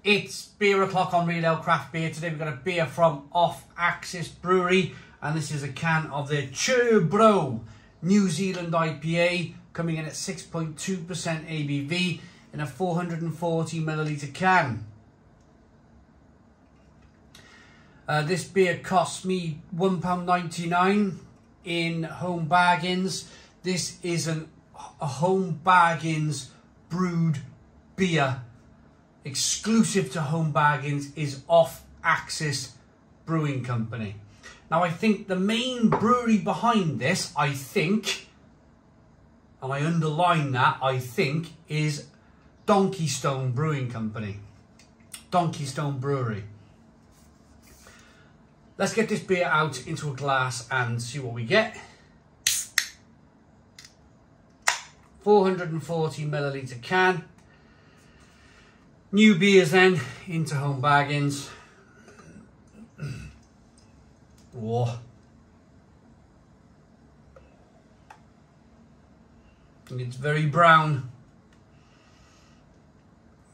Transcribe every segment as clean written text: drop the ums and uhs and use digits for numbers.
It's beer o'clock on Real Ale Craft Beer. Today we've got a beer from Off Axis Brewery, and this is a can of their Chur Brew New Zealand IPA, coming in at 6.2% ABV in a 440ml can. This beer costs me £1.99 in Home Bargains. This is a Home Bargains brewed beer. Exclusive to Home Bargains is Off Axis Brewing Company. Now I think the main brewery behind this, and I underline that, is Donkey Stone Brewing Company. Donkey Stone Brewery. Let's get this beer out into a glass and see what we get. 440ml can. New beers then into Home Bargains. Whoa. And it's very brown.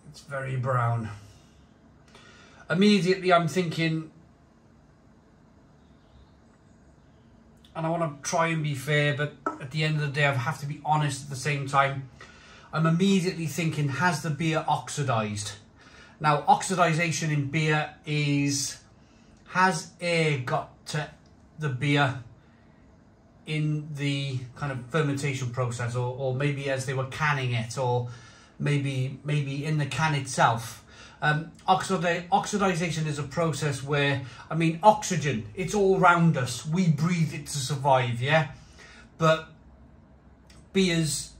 It's very brown. Immediately I'm thinking, and I want to try and be fair, but at the end of the day I have to be honest at the same time. I'm immediately thinking, has the beer oxidized? Now, oxidization in beer is, has air got to the beer in the kind of fermentation process, or maybe as they were canning it, or maybe in the can itself. Oxidization is a process where, I mean, oxygen, it's all around us. We breathe it to survive, yeah? But beers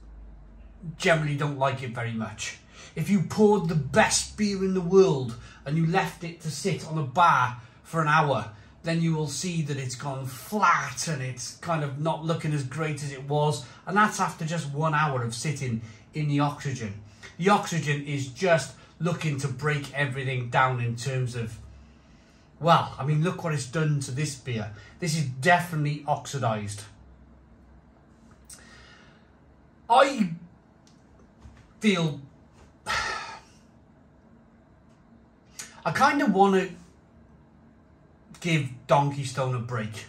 generally don't like it very much. If you poured the best beer in the world and you left it to sit on a bar for an hour, then you will see that it's gone flat and it's kind of not looking as great as it was. And that's after just 1 hour of sitting in the oxygen. The oxygen is just looking to break everything down in terms of, well, I mean, look what it's done to this beer. This is definitely oxidized. I feel, I kind of want to give Donkey Stone a break.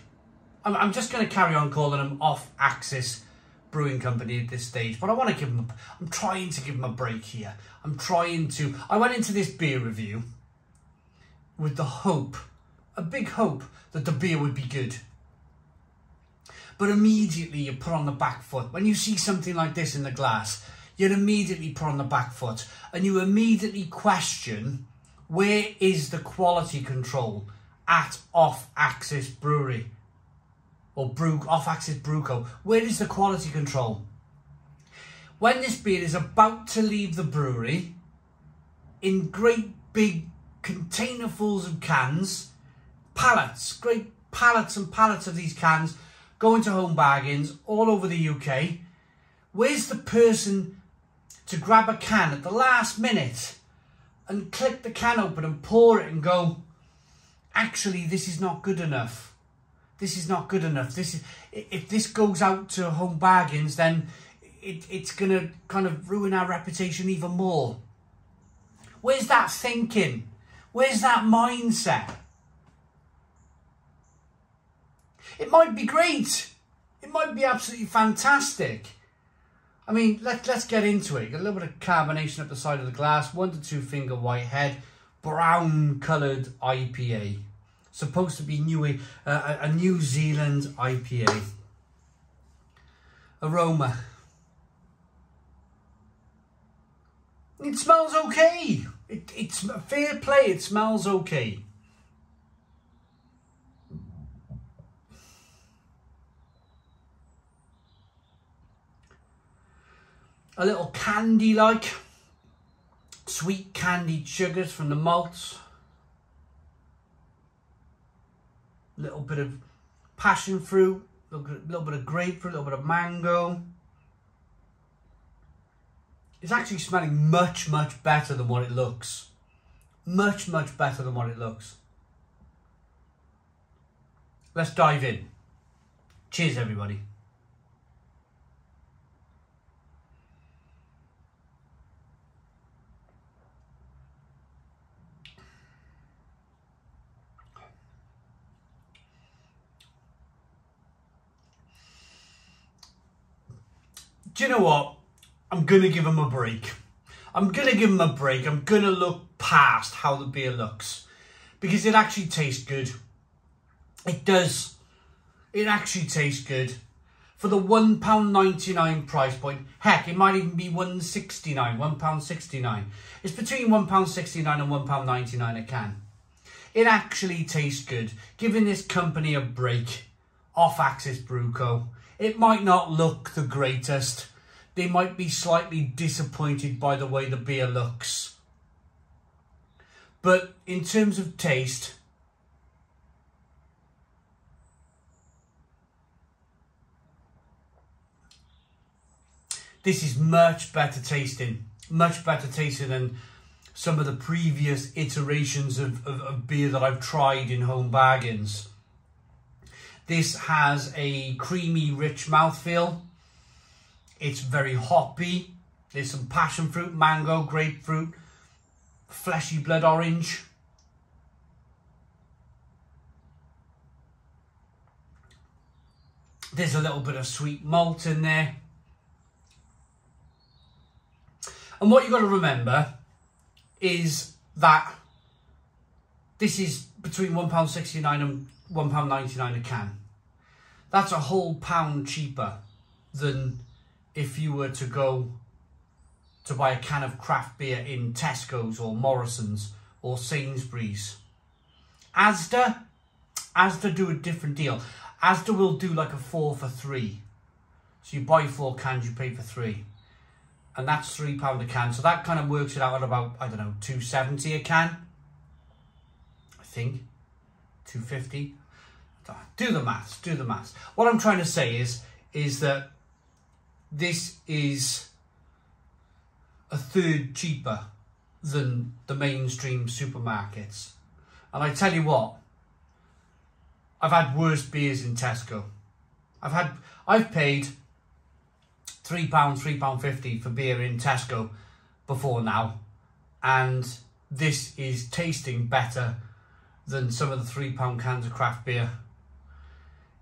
I'm just going to carry on calling them Off Axis Brewing Company at this stage, but I want to give them, I'm trying to give them a break here. I went into this beer review with the hope, a big hope, that the beer would be good. But immediately you put on the back foot. When you see something like this in the glass, you'd immediately put on the back foot and you immediately question, where is the quality control at Off Axis Brewery? Or Off Axis Brew Co. Where is the quality control? When this beer is about to leave the brewery, in great big containerfuls of cans, pallets, great pallets and pallets of these cans, going to Home Bargains all over the UK, where's the person to grab a can at the last minute and click the can open and pour it and go, actually, this is not good enough. This is not good enough. If this goes out to Home Bargains, then it's going to kind of ruin our reputation even more. Where's that thinking? Where's that mindset? It might be great. It might be absolutely fantastic. I mean, let's get into it. Got a little bit of carbonation up the side of the glass. 1 to 2 finger white head. Brown coloured IPA. Supposed to be a New Zealand IPA. Aroma. It smells okay. It's fair play. It smells okay. A little candy-like. Sweet candied sugars from the malts. A little bit of passion fruit, a little bit of grapefruit, a little bit of mango. It's actually smelling much, much better than what it looks. Much, much better than what it looks. Let's dive in. Cheers, everybody. do you know what? I'm going to give them a break. I'm going to give them a break. I'm going to look past how the beer looks. Because it actually tastes good. It does. It actually tastes good. For the £1.99 price point, heck, it might even be £1.69, £1.69. It's between £1.69 and £1.99 a can. It actually tastes good. Giving this company a break, Off-Axis Brew Co. It might not look the greatest. They might be slightly disappointed by the way the beer looks. But in terms of taste, this is much better tasting than some of the previous iterations of beer that I've tried in Home Bargains. This has a creamy, rich mouthfeel. It's very hoppy. There's some passion fruit, mango, grapefruit, fleshy blood orange. There's a little bit of sweet malt in there. And what you've got to remember is that this is between £1.69 and £1.99 a can. That's a whole pound cheaper than if you were to go to buy a can of craft beer in Tesco's or Morrison's or Sainsbury's. Asda do a different deal. Asda will do like a 4 for 3. So you buy 4 cans, you pay for 3. And that's £3 a can. So that kind of works it out at about, I don't know, £2.70 a can. I think. £2.50. Do the maths. What I'm trying to say is that this is a third cheaper than the mainstream supermarkets. And I tell you what, I've had worse beers in Tesco. I've paid £3, £3.50 for beer in Tesco before now, and this is tasting better than some of the £3 cans of craft beer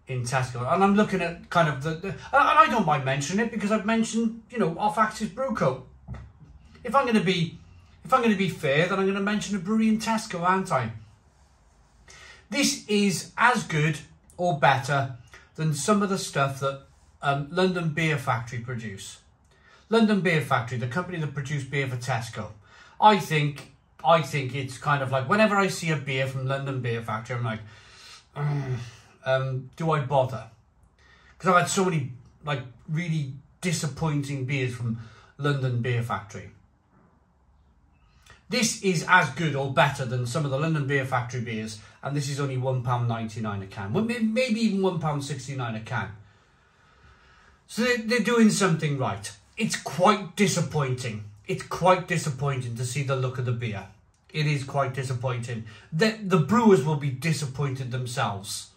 in Tesco. And I'm looking at kind of and I don't mind mentioning it because I've mentioned, you know, Off-Axis Brew Co. If I'm going to be fair, then I'm going to mention a brewery in Tesco, aren't I? This is as good or better than some of the stuff that London Beer Factory produce. London Beer Factory, the company that produced beer for Tesco. I think it's kind of like, whenever I see a beer from London Beer Factory, I'm like, do I bother? Because I've had so many like really disappointing beers from London Beer Factory. This is as good or better than some of the London Beer Factory beers, and this is only £1.99 a can. Well, maybe even £1.69 a can. So they're doing something right. It's quite disappointing. It's quite disappointing to see the look of the beer. It is quite disappointing. The brewers will be disappointed themselves.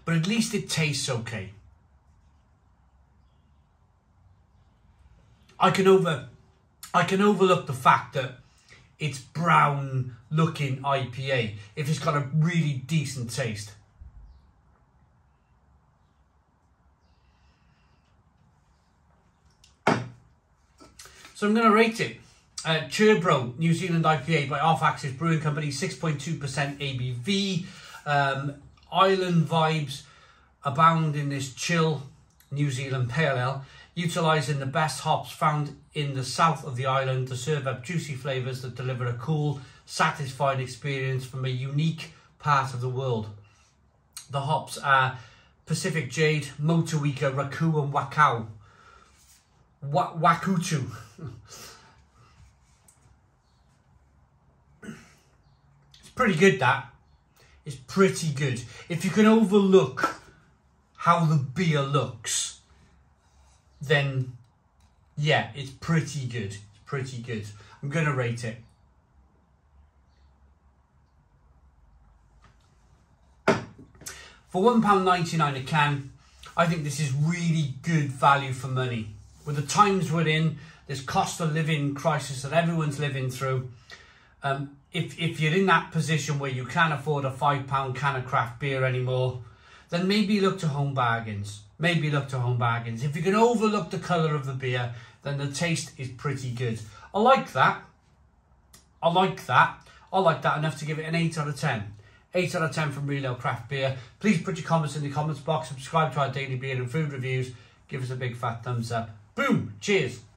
But at least it tastes okay. I can overlook the fact that it's brown looking IPA if it's got a really decent taste. So I'm going to rate it. Chur New Zealand IPA by Off-Axis Brewing Company, 6.2% ABV. Island vibes abound in this chill New Zealand Pale Ale, utilising the best hops found in the south of the island to serve up juicy flavours that deliver a cool, satisfying experience from a unique part of the world. The hops are Pacific Jade, Motueka, Raku and Wakau. Wakuchu. It's pretty good, that. It's pretty good. If you can overlook how the beer looks, then yeah, it's pretty good. It's pretty good. I'm going to rate it. For £1.99 a can, I think this is really good value for money. With the times we're in, this cost of living crisis that everyone's living through, if you're in that position where you can't afford a £5 can of craft beer anymore, then maybe look to home bargains. Maybe look to home bargains. If you can overlook the colour of the beer, then the taste is pretty good. I like that. I like that. I like that enough to give it an 8 out of 10. 8 out of 10 from Real Ale Craft Beer. Please put your comments in the comments box. Subscribe to our daily beer and food reviews. Give us a big fat thumbs up. Boom. Cheers.